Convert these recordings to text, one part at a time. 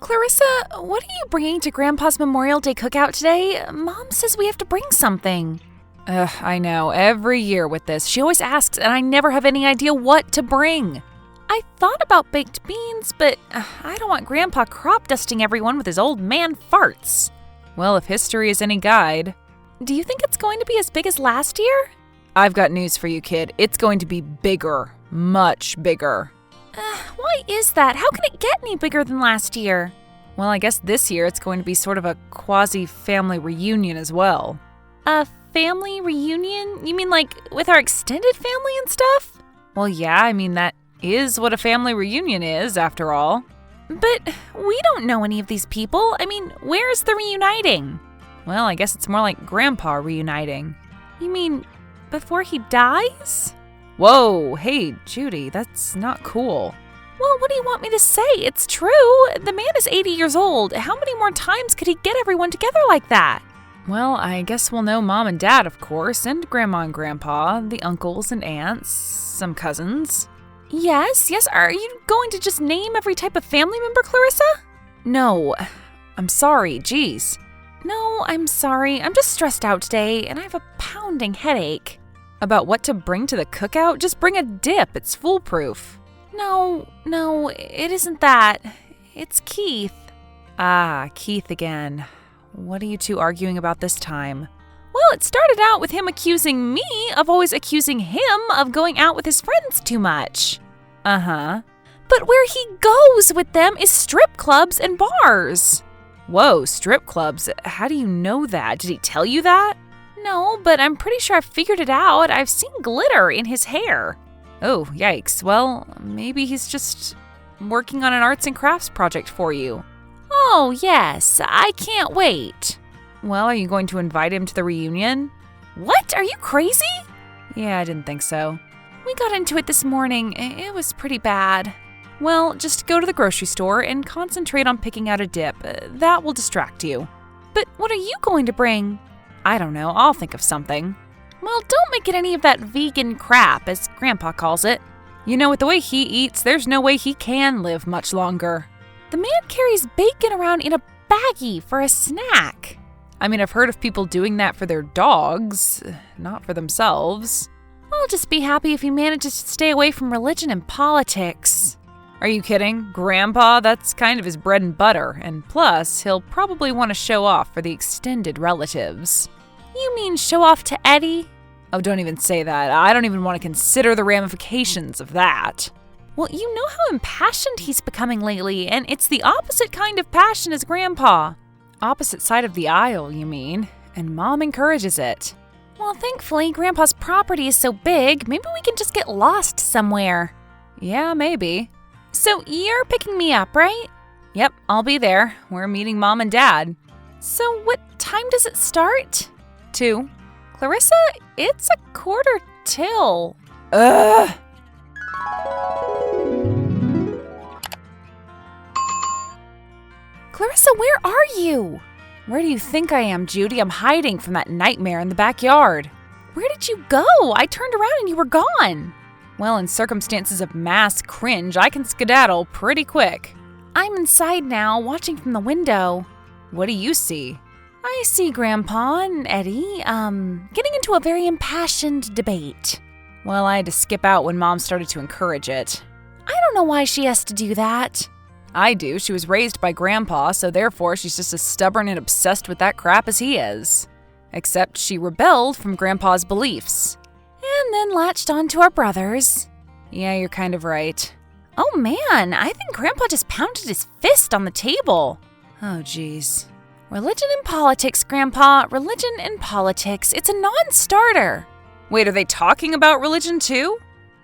Clarissa, what are you bringing to Grandpa's Memorial Day cookout today? Mom says we have to bring something. I know. Every year with this, she always asks, and I never have any idea what to bring. I thought about baked beans, but I don't want Grandpa crop dusting everyone with his old man farts. Well, if history is any guide. Do you think it's going to be as big as last year? I've got news for you, kid. It's going to be bigger. Much bigger. Why is that? How can it get any bigger than last year? Well, I guess this year it's going to be sort of a quasi-family reunion as well. A family reunion? You mean like with our extended family and stuff? Well, yeah, I mean that is what a family reunion is, after all. But we don't know any of these people. I mean, where's the reuniting? Well, I guess it's more like Grandpa reuniting. You mean before he dies? Whoa, hey, Judy, that's not cool. Well, what do you want me to say? It's true. The man is 80 years old. How many more times could he get everyone together like that? Well, I guess we'll know Mom and Dad, of course, and Grandma and Grandpa, the uncles and aunts, some cousins. Yes. Are you going to just name every type of family member, Clarissa? No. I'm sorry, geez. No, I'm sorry. I'm just stressed out today, and I have a pounding headache. About what to bring to the cookout? Just bring a dip. It's foolproof. No, it isn't that. It's Keith. Ah, Keith again. What are you two arguing about this time? Well, it started out with him accusing me of always accusing him of going out with his friends too much. Uh-huh. But where he goes with them is strip clubs and bars. Whoa, strip clubs? How do you know that? Did he tell you that? No, but I'm pretty sure I figured it out. I've seen glitter in his hair. Oh, yikes. Well, maybe he's just working on an arts and crafts project for you. Oh, yes. I can't wait. Well, are you going to invite him to the reunion? What? Are you crazy? Yeah, I didn't think so. We got into it this morning. It was pretty bad. Well, just go to the grocery store and concentrate on picking out a dip. That will distract you. But what are you going to bring? I don't know. I'll think of something. Well, don't make it any of that vegan crap, as Grandpa calls it. You know, with the way he eats, there's no way he can live much longer. The man carries bacon around in a baggie for a snack. I mean, I've heard of people doing that for their dogs, not for themselves. I'll just be happy if he manages to stay away from religion and politics. Are you kidding? Grandpa, that's kind of his bread and butter, and plus, he'll probably want to show off for the extended relatives. You mean show off to Eddie? Oh, don't even say that. I don't even want to consider the ramifications of that. Well, you know how impassioned he's becoming lately, and it's the opposite kind of passion as Grandpa. Opposite side of the aisle, you mean, and Mom encourages it. Well, thankfully, Grandpa's property is so big, maybe we can just get lost somewhere. Yeah, maybe. So you're picking me up, right? Yep, I'll be there. We're meeting Mom and Dad. So what time does it start? 2. Clarissa, it's 1:45. Ugh! Clarissa, where are you? Where do you think I am, Judy? I'm hiding from that nightmare in the backyard. Where did you go? I turned around and you were gone. Well, in circumstances of mass cringe, I can skedaddle pretty quick. I'm inside now, watching from the window. What do you see? I see Grandpa and Eddie, getting into a very impassioned debate. Well, I had to skip out when Mom started to encourage it. I don't know why she has to do that. I do. She was raised by Grandpa, so therefore she's just as stubborn and obsessed with that crap as he is. Except she rebelled from Grandpa's beliefs. And then latched on to our brothers. Yeah, you're kind of right. Oh man, I think Grandpa just pounded his fist on the table. Oh geez. Religion and politics, Grandpa. Religion and politics. It's a non-starter. Wait, are they talking about religion too?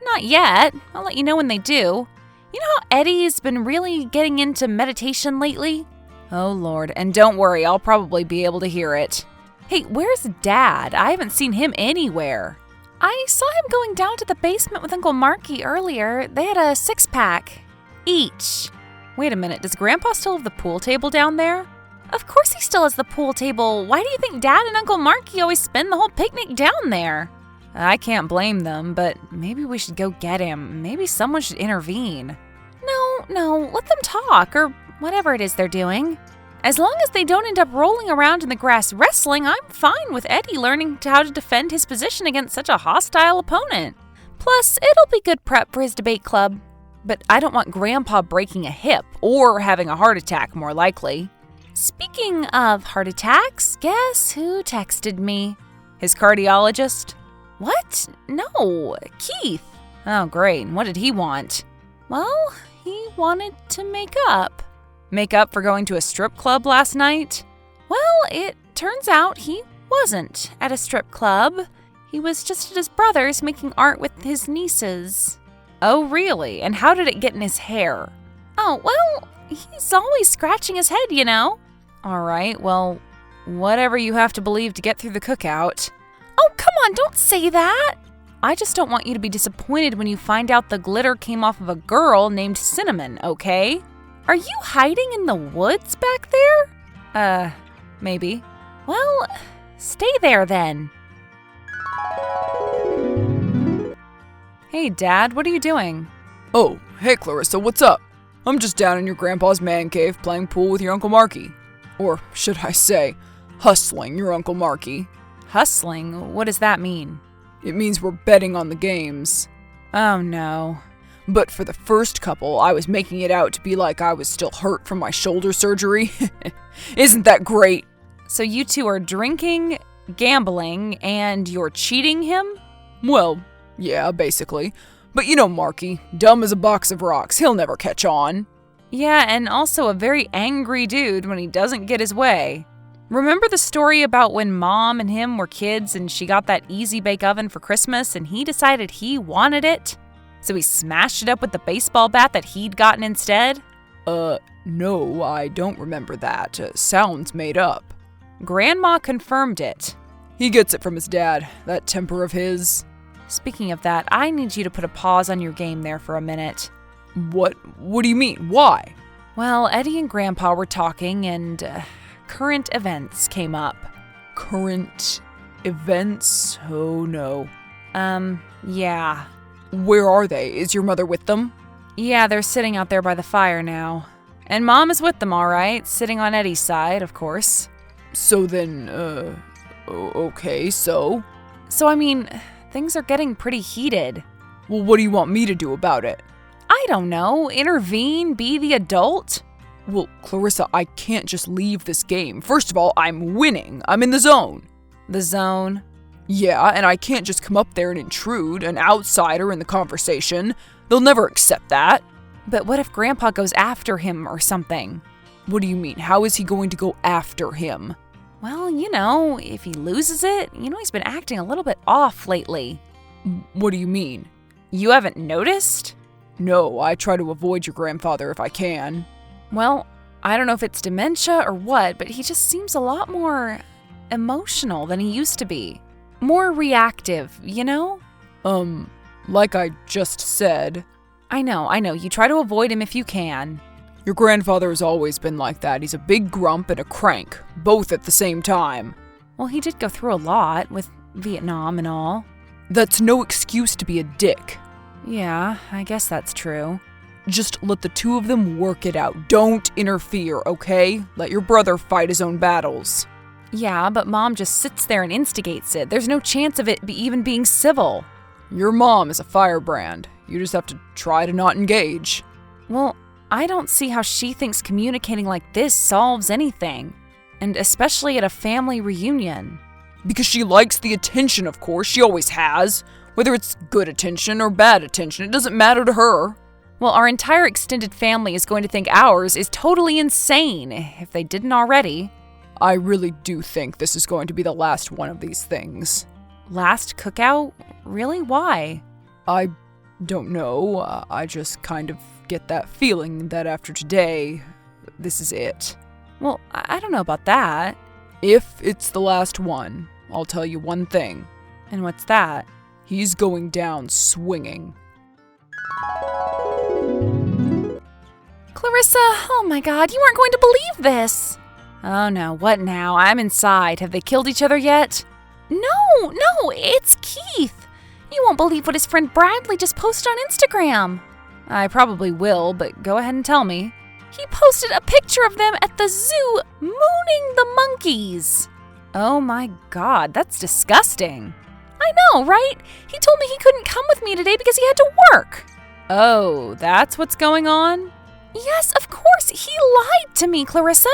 Not yet. I'll let you know when they do. You know how Eddie's been really getting into meditation lately? Oh Lord, and don't worry, I'll probably be able to hear it. Hey, where's Dad? I haven't seen him anywhere. I saw him going down to the basement with Uncle Marky earlier. They had a 6-pack each. Wait a minute, does Grandpa still have the pool table down there? Of course he still has the pool table. Why do you think Dad and Uncle Marky always spend the whole picnic down there? I can't blame them, but maybe we should go get him. Maybe someone should intervene. No, let them talk, or whatever it is they're doing. As long as they don't end up rolling around in the grass wrestling, I'm fine with Eddie learning how to defend his position against such a hostile opponent. Plus, it'll be good prep for his debate club. But I don't want Grandpa breaking a hip or having a heart attack, more likely. Speaking of heart attacks, guess who texted me? His cardiologist? What? No, Keith. Oh, great. What did he want? Well, he wanted to make up. Make up for going to a strip club last night? Well, it turns out he wasn't at a strip club. He was just at his brother's making art with his nieces. Oh, really? And how did it get in his hair? Oh, well, he's always scratching his head, you know. All right, well, whatever you have to believe to get through the cookout. Oh, come on, don't say that. I just don't want you to be disappointed when you find out the glitter came off of a girl named Cinnamon, okay? Are you hiding in the woods back there? Maybe. Well, stay there then. Hey, Dad, what are you doing? Oh, hey Clarissa, what's up? I'm just down in your grandpa's man cave playing pool with your Uncle Marky. Or should I say, hustling your Uncle Marky. Hustling? What does that mean? It means we're betting on the games. Oh, no. But for the first couple, I was making it out to be like I was still hurt from my shoulder surgery. Isn't that great? So you two are drinking, gambling, and you're cheating him? Well, yeah, basically. But you know Marky, dumb as a box of rocks. He'll never catch on. Yeah, and also a very angry dude when he doesn't get his way. Remember the story about when Mom and him were kids and she got that Easy Bake Oven for Christmas and he decided he wanted it? So he smashed it up with the baseball bat that he'd gotten instead? No, I don't remember that. Sounds made up. Grandma confirmed it. He gets it from his dad, that temper of his. Speaking of that, I need you to put a pause on your game there for a minute. What do you mean? Why? Well, Eddie and Grandpa were talking and current events came up. Current events? Oh no. Yeah. Where are they? Is your mother with them? Yeah, they're sitting out there by the fire now. And Mom is with them, all right, sitting on Eddie's side, of course. So then, okay, so? So, I mean, things are getting pretty heated. Well, what do you want me to do about it? I don't know. Intervene? Be the adult? Well, Clarissa, I can't just leave this game. First of all, I'm winning. I'm in the zone. The zone? Yeah, and I can't just come up there and intrude, an outsider in the conversation. They'll never accept that. But what if Grandpa goes after him or something? What do you mean? How is he going to go after him? Well, you know, if he loses it, he's been acting a little bit off lately. What do you mean? You haven't noticed? No, I try to avoid your grandfather if I can. Well, I don't know if it's dementia or what, but he just seems a lot more emotional than he used to be. More reactive, you know? Like I just said. I know. You try to avoid him if you can. Your grandfather has always been like that. He's a big grump and a crank, both at the same time. Well, he did go through a lot with Vietnam and all. That's no excuse to be a dick. Yeah, I guess that's true. Just let the two of them work it out. Don't interfere, okay? Let your brother fight his own battles. Yeah, but Mom just sits there and instigates it. There's no chance of it even being civil. Your mom is a firebrand. You just have to try to not engage. Well, I don't see how she thinks communicating like this solves anything. And especially at a family reunion. Because she likes the attention, of course. She always has. Whether it's good attention or bad attention, it doesn't matter to her. Well, our entire extended family is going to think ours is totally insane, if they didn't already. I really do think this is going to be the last one of these things. Last cookout? Really? Why? I don't know. I just kind of get that feeling that after today, this is it. Well, I don't know about that. If it's the last one, I'll tell you one thing. And what's that? He's going down swinging. Clarissa, oh my God, you aren't going to believe this. Oh no, what now? I'm inside. Have they killed each other yet? No, it's Keith. You won't believe what his friend Bradley just posted on Instagram. I probably will, but go ahead and tell me. He posted a picture of them at the zoo mooning the monkeys. Oh my God, that's disgusting. I know, right? He told me he couldn't come with me today because he had to work. Oh, that's what's going on? Yes, of course. He lied to me, Clarissa.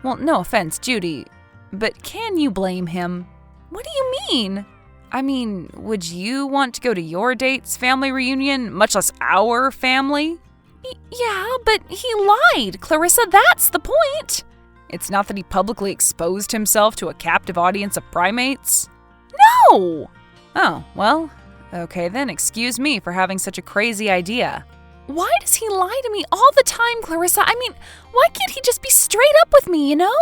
Well, no offense, Judy, but can you blame him? What do you mean? I mean, would you want to go to your date's family reunion, much less our family? Yeah, but he lied, Clarissa. That's the point. It's not that he publicly exposed himself to a captive audience of primates? No! Oh, well, okay then, excuse me for having such a crazy idea. Why does he lie to me all the time, Clarissa? I mean, why can't he just be straight up with me, you know?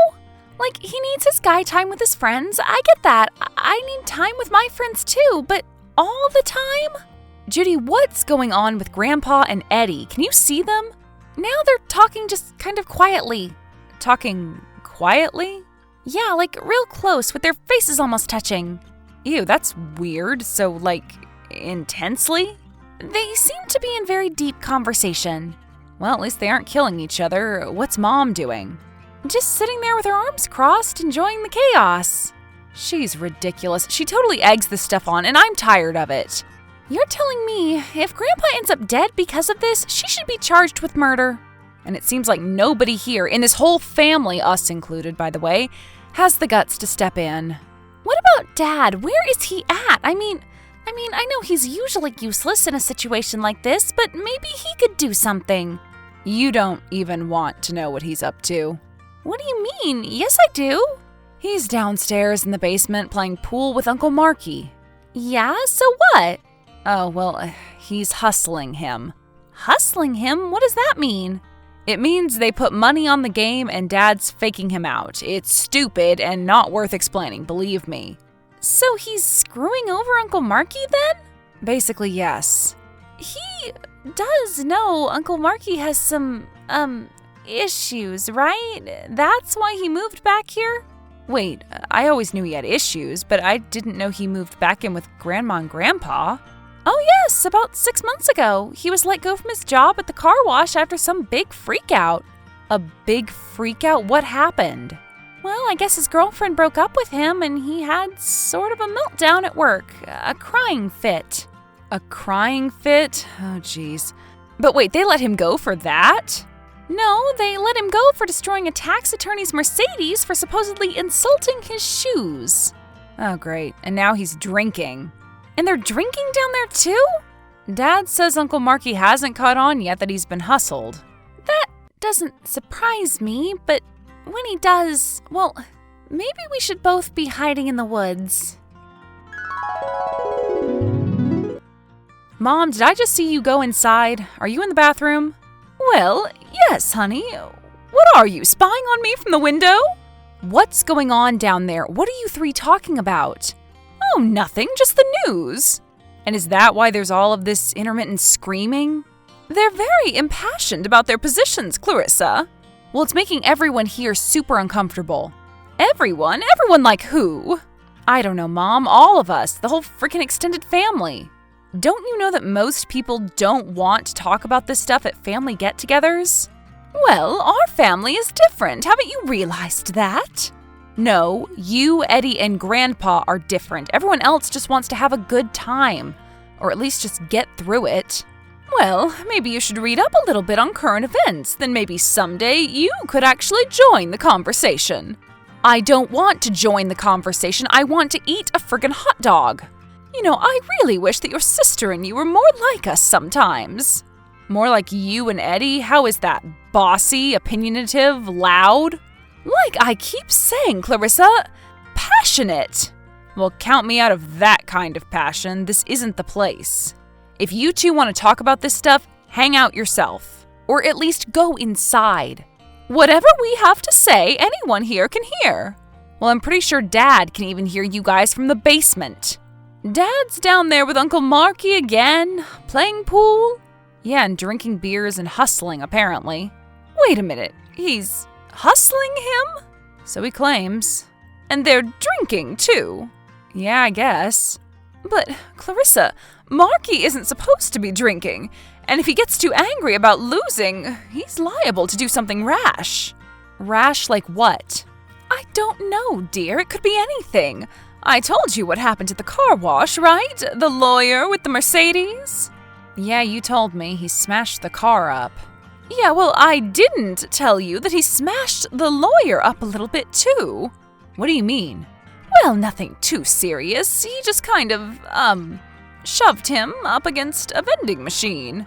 Like, he needs his guy time with his friends. I get that. I need time with my friends too, but all the time? Judy, what's going on with Grandpa and Eddie? Can you see them? Now they're talking just kind of quietly. Talking quietly? Yeah, like real close with their faces almost touching. Ew, that's weird. So, like, intensely? They seem to be in very deep conversation. Well, at least they aren't killing each other. What's Mom doing? Just sitting there with her arms crossed, enjoying the chaos. She's ridiculous. She totally eggs this stuff on, and I'm tired of it. You're telling me if Grandpa ends up dead because of this, she should be charged with murder? And it seems like nobody here, in this whole family, us included, by the way, has the guts to step in. What about Dad? Where is he at? I mean, I know he's usually useless in a situation like this, but maybe he could do something. You don't even want to know what he's up to. What do you mean? Yes, I do. He's downstairs in the basement playing pool with Uncle Marky. Yeah, so what? Oh, well, he's hustling him. Hustling him? What does that mean? It means they put money on the game and Dad's faking him out. It's stupid and not worth explaining, believe me. So he's screwing over Uncle Marky then? Basically, yes. He does know Uncle Marky has some, issues, right? That's why he moved back here? Wait, I always knew he had issues, but I didn't know he moved back in with Grandma and Grandpa. Oh yes, about 6 months ago. He was let go from his job at the car wash after some big freakout. A big freakout? What happened? Well, I guess his girlfriend broke up with him and he had sort of a meltdown at work. A crying fit. A crying fit? Oh, geez. But wait, they let him go for that? No, they let him go for destroying a tax attorney's Mercedes for supposedly insulting his shoes. Oh, great. And now he's drinking. And they're drinking down there too? Dad says Uncle Marky hasn't caught on yet that he's been hustled. That doesn't surprise me, but when he does, well, maybe we should both be hiding in the woods. Mom, did I just see you go inside? Are you in the bathroom? Well, yes, honey. What are you, spying on me from the window? What's going on down there? What are you three talking about? Oh, nothing, just the news. And is that why there's all of this intermittent screaming? They're very impassioned about their positions, Clarissa. Well, it's making everyone here super uncomfortable. Everyone? Everyone like who? I don't know, Mom. All of us. The whole freaking extended family. Don't you know that most people don't want to talk about this stuff at family get-togethers? Well, our family is different. Haven't you realized that? No, you, Eddie, and Grandpa are different. Everyone else just wants to have a good time. Or at least just get through it. Well, maybe you should read up a little bit on current events. Then maybe someday you could actually join the conversation. I don't want to join the conversation. I want to eat a friggin' hot dog. You know, I really wish that your sister and you were more like us sometimes. More like you and Eddie? How is that? Bossy, opinionative, loud? Like I keep saying, Clarissa, passionate. Well, count me out of that kind of passion. This isn't the place. If you two want to talk about this stuff, hang out yourself. Or at least go inside. Whatever we have to say, anyone here can hear. Well, I'm pretty sure Dad can even hear you guys from the basement. Dad's down there with Uncle Marky again, playing pool. Yeah, and drinking beers and hustling, apparently. Wait a minute, he's hustling him? So he claims. And they're drinking, too. Yeah, I guess. But, Clarissa, Marky isn't supposed to be drinking. And if he gets too angry about losing, he's liable to do something rash. Rash like what? I don't know, dear. It could be anything. I told you what happened at the car wash, right? The lawyer with the Mercedes? Yeah, you told me he smashed the car up. Yeah, well, I didn't tell you that he smashed the lawyer up a little bit too. What do you mean? Well, nothing too serious. He just kind of, shoved him up against a vending machine.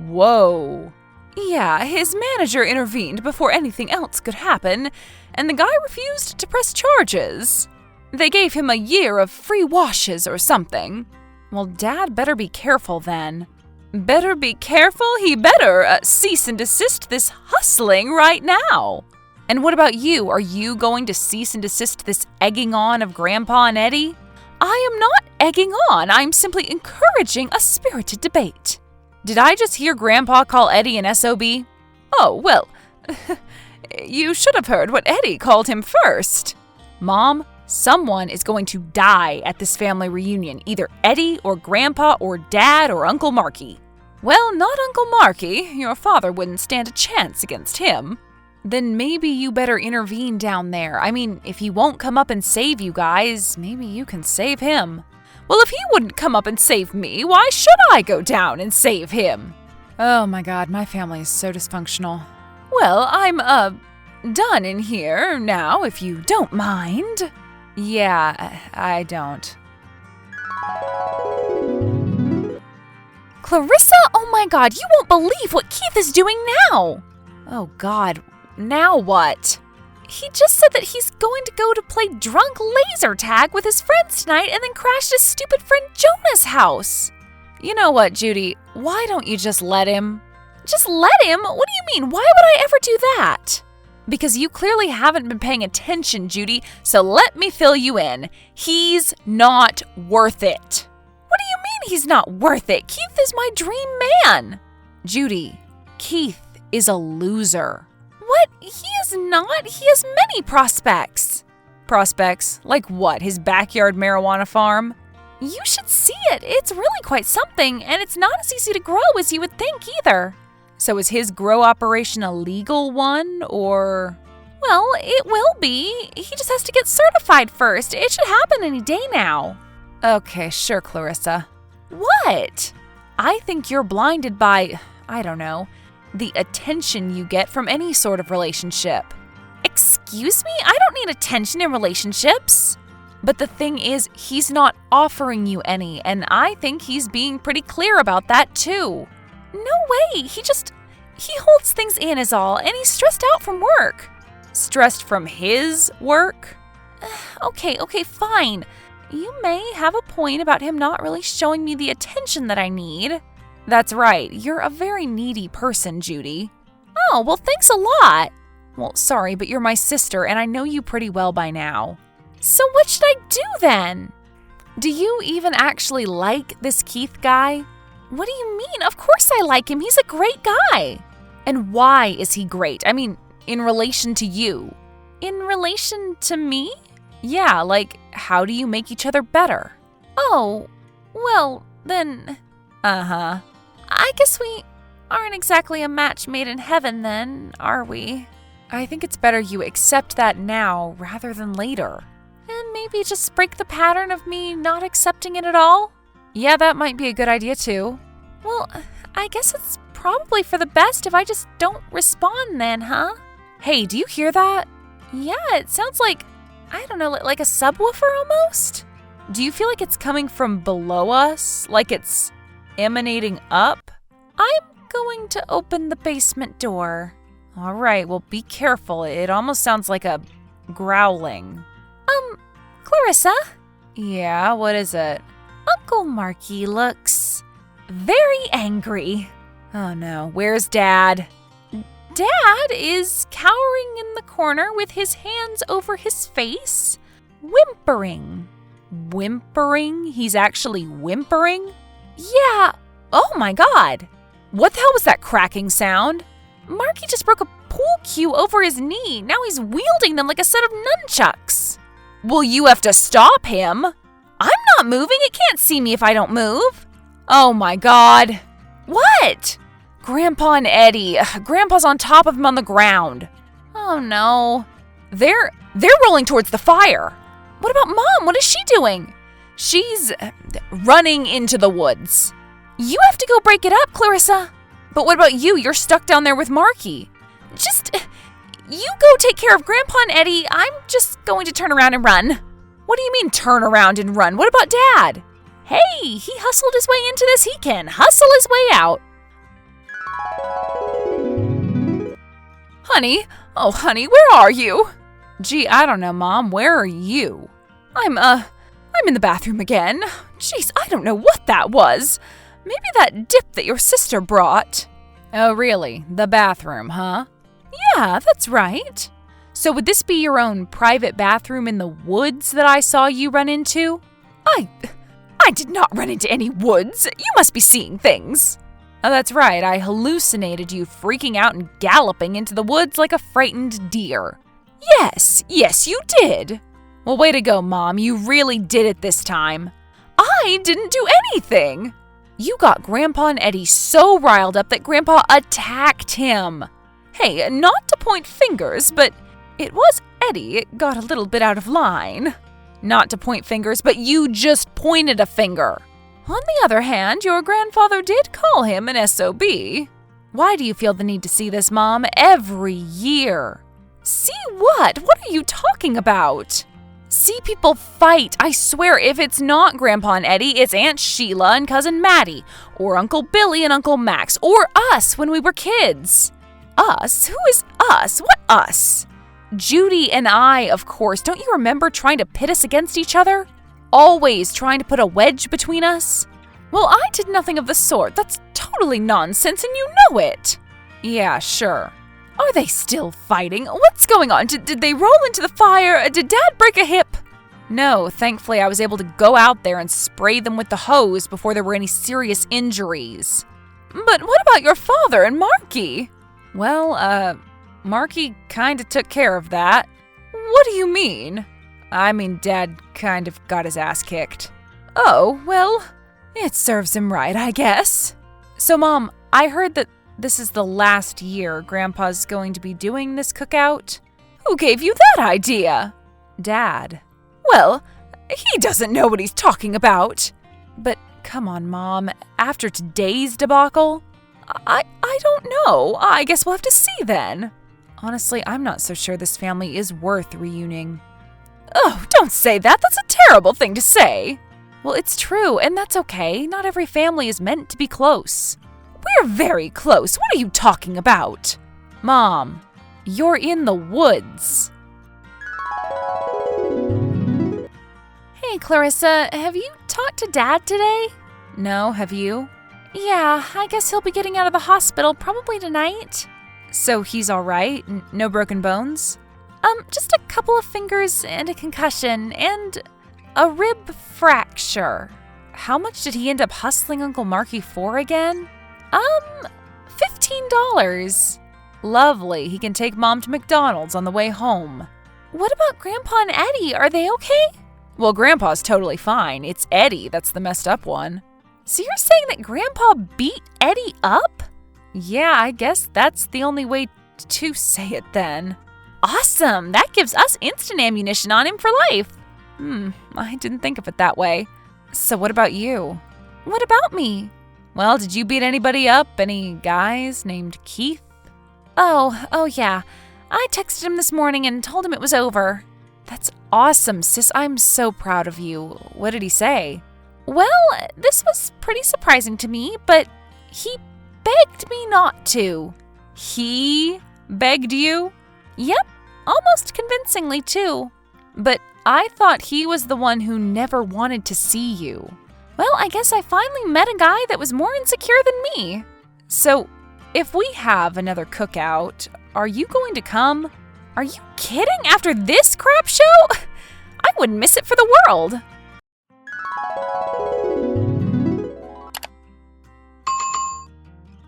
Whoa. Yeah, his manager intervened before anything else could happen, and the guy refused to press charges. They gave him a year of free washes or something. Well, Dad better be careful then. Better be careful? He better cease and desist this hustling right now. And what about you? Are you going to cease and desist this egging on of Grandpa and Eddie? I am not egging on. I'm simply encouraging a spirited debate. Did I just hear Grandpa call Eddie an SOB? Oh, well, you should have heard what Eddie called him first. Mom, someone is going to die at this family reunion, either Eddie or Grandpa or Dad or Uncle Marky. Well, not Uncle Marky. Your father wouldn't stand a chance against him. Then maybe you better intervene down there. I mean, if he won't come up and save you guys, maybe you can save him. Well, if he wouldn't come up and save me, why should I go down and save him? Oh my God, my family is so dysfunctional. Well, I'm, done in here now, if you don't mind. Yeah, I don't. Clarissa, oh my God, you won't believe what Keith is doing now. Oh God, now what? He just said that he's going to go to play drunk laser tag with his friends tonight and then crash his stupid friend Jonah's house. You know what, Judy? Why don't you just let him? Just let him? What do you mean? Why would I ever do that? Because you clearly haven't been paying attention, Judy, so let me fill you in. He's not worth it. What do you mean he's not worth it? Keith is my dream man. Judy, Keith is a loser. What? He is not. He has many prospects. Prospects? Like what? His backyard marijuana farm? You should see it. It's really quite something, and it's not as easy to grow as you would think either. So is his grow operation a legal one, or? Well, it will be. He just has to get certified first. It should happen any day now. Okay, sure, Clarissa. What? I think you're blinded by, I don't know, the attention you get from any sort of relationship. Excuse me? I don't need attention in relationships. But the thing is, he's not offering you any, and I think he's being pretty clear about that too. No way. He holds things in is all, and he's stressed out from work. Stressed from his work? Okay, fine. You may have a point about him not really showing me the attention that I need. That's right. You're a very needy person, Judy. Oh, well, thanks a lot. Well, sorry, but you're my sister, and I know you pretty well by now. So what should I do then? Do you even actually like this Keith guy? What do you mean? Of course I like him. He's a great guy. And why is he great? I mean, in relation to you. In relation to me? Yeah, like, how do you make each other better? Oh, well, then... Uh-huh. I guess we aren't exactly a match made in heaven then, are we? I think it's better you accept that now rather than later. And maybe just break the pattern of me not accepting it at all? Yeah, that might be a good idea too. Well, I guess it's probably for the best if I just don't respond then, huh? Hey, do you hear that? Yeah, it sounds like, I don't know, like a subwoofer almost? Do you feel like it's coming from below us? Like it's emanating up? I'm going to open the basement door. All right, well, be careful. It almost sounds like a growling. Clarissa? Yeah, what is it? Uncle Marky looks very angry. Oh no, where's Dad? Dad is cowering in the corner with his hands over his face, whimpering. Whimpering? He's actually whimpering? Yeah. Oh my God. What the hell was that cracking sound? Marky just broke a pool cue over his knee. Now he's wielding them like a set of nunchucks. Well, you have to stop him. I'm not moving. It can't see me if I don't move. Oh my God. What? Grandpa and Eddie. Grandpa's on top of him on the ground. Oh no. They're rolling towards the fire. What about Mom? What is she doing? She's running into the woods. You have to go break it up, Clarissa. But what about you? You're stuck down there with Marky. Just, you go take care of Grandpa and Eddie. I'm just going to turn around and run. What do you mean turn around and run? What about Dad? Hey, he hustled his way into this. He can hustle his way out. Honey, oh honey, where are you? Gee, I don't know, Mom. Where are you? I'm in the bathroom again. Jeez, I don't know what that was. Maybe that dip that your sister brought. Oh, really? The bathroom, huh? Yeah, that's right. So would this be your own private bathroom in the woods that I saw you run into? I did not run into any woods. You must be seeing things. Oh, that's right. I hallucinated you freaking out and galloping into the woods like a frightened deer. Yes, you did. Well, way to go, Mom. You really did it this time. I didn't do anything. You got Grandpa and Eddie so riled up that Grandpa attacked him. Hey, not to point fingers, but it was Eddie. It got a little bit out of line. Not to point fingers, but you just pointed a finger. On the other hand, your grandfather did call him an SOB. Why do you feel the need to see this, Mom, every year? See what? What are you talking about? See people fight. I swear, if it's not Grandpa and Eddie, it's Aunt Sheila and Cousin Maddie, or Uncle Billy and Uncle Max, or us when we were kids. Us? Who is us? What us? Judy and I, of course. Don't you remember trying to pit us against each other? Always trying to put a wedge between us? Well, I did nothing of the sort. That's totally nonsense, and you know it. Yeah, sure. Are they still fighting? What's going on? Did they roll into the fire? Did Dad break a hip? No, thankfully I was able to go out there and spray them with the hose before there were any serious injuries. But what about your father and Marky? Well, Marky kinda took care of that. What do you mean? I mean, Dad kind of got his ass kicked. Oh, well, it serves him right, I guess. So, Mom, I heard that this is the last year Grandpa's going to be doing this cookout. Who gave you that idea? Dad. Well, he doesn't know what he's talking about. But come on, Mom, after today's debacle? I don't know. I guess we'll have to see then. Honestly, I'm not so sure this family is worth reuniting. Oh, don't say that. That's a terrible thing to say. Well, it's true, and that's okay. Not every family is meant to be close. We're very close. What are you talking about? Mom, you're in the woods. Hey, Clarissa, have you talked to Dad today? No, have you? Yeah, I guess he'll be getting out of the hospital probably tonight. So he's all right? No broken bones? Just a couple of fingers and a concussion and a rib fracture. How much did he end up hustling Uncle Marky for again? $15. Lovely. He can take Mom to McDonald's on the way home. What about Grandpa and Eddie? Are they okay? Well, Grandpa's totally fine. It's Eddie that's the messed up one. So you're saying that Grandpa beat Eddie up? Yeah, I guess that's the only way to say it then. Awesome! That gives us instant ammunition on him for life. I didn't think of it that way. So what about you? What about me? Well, did you beat anybody up? Any guys named Keith? Oh yeah. I texted him this morning and told him it was over. That's awesome, sis. I'm so proud of you. What did he say? Well, this was pretty surprising to me, but he begged me not to. He begged you? Yep, almost convincingly too. But I thought he was the one who never wanted to see you. Well, I guess I finally met a guy that was more insecure than me. So, if we have another cookout, are you going to come? Are you kidding? After this crap show? I wouldn't miss it for the world.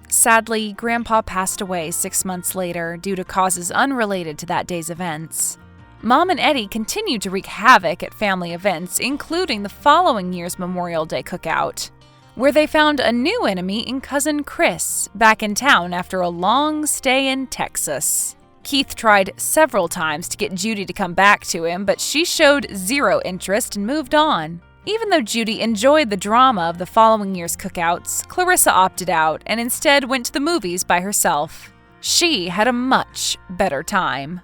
Sadly, Grandpa passed away 6 months later due to causes unrelated to that day's events. Mom and Eddie continued to wreak havoc at family events, including the following year's Memorial Day cookout. where they found a new enemy in cousin Chris, back in town after a long stay in Texas. Keith tried several times to get Judy to come back to him, but she showed zero interest and moved on. Even though Judy enjoyed the drama of the following year's cookouts, Clarissa opted out and instead went to the movies by herself. She had a much better time.